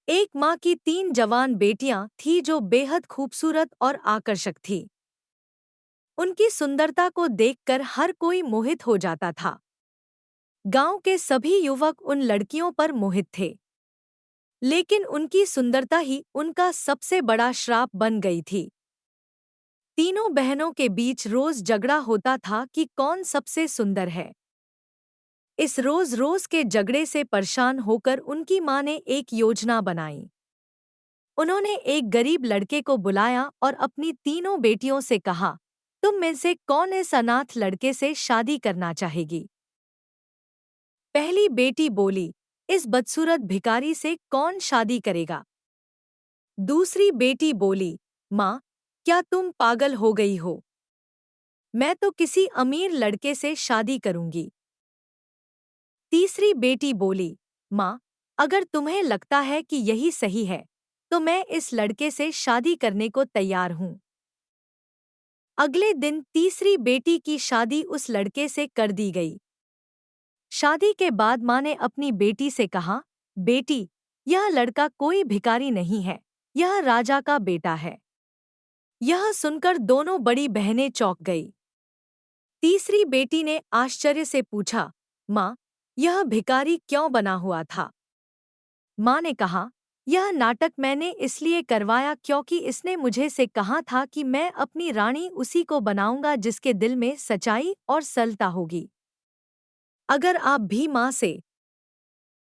एक माँ की 3 जवान बेटियां थीं जो बेहद खूबसूरत और आकर्षक थीं। उनकी सुंदरता को देखकर हर कोई मोहित हो जाता था। गांव के सभी युवक उन लड़कियों पर मोहित थे, लेकिन उनकी सुंदरता ही उनका सबसे बड़ा श्राप बन गई थी। तीनों बहनों के बीच रोज झगड़ा होता था कि कौन सबसे सुंदर है। इस रोज रोज के झगड़े से परेशान होकर उनकी माँ ने एक योजना बनाई। उन्होंने एक गरीब लड़के को बुलाया और अपनी तीनों बेटियों से कहा, तुम में से कौन इस अनाथ लड़के से शादी करना चाहेगी? पहली बेटी बोली, इस बदसूरत भिखारी से कौन शादी करेगा? दूसरी बेटी बोली, माँ, क्या तुम पागल हो गई हो? मैं तो किसी अमीर लड़के से शादी करूंगी। तीसरी बेटी बोली, माँ, अगर तुम्हें लगता है कि यही सही है, तो मैं इस लड़के से शादी करने को तैयार हूँ। अगले दिन तीसरी बेटी की शादी उस लड़के से कर दी गई। शादी के बाद माँ ने अपनी बेटी से कहा, बेटी, यह लड़का कोई भिखारी नहीं है, यह राजा का बेटा है। यह सुनकर दोनों बड़ी बहनें चौंक गई। तीसरी बेटी ने आश्चर्य से पूछा, माँ, यह भिखारी क्यों बना हुआ था? माँ ने कहा, यह नाटक मैंने इसलिए करवाया क्योंकि इसने मुझे से कहा था कि मैं अपनी रानी उसी को बनाऊंगा जिसके दिल में सच्चाई और सरलता होगी। अगर आप भी माँ से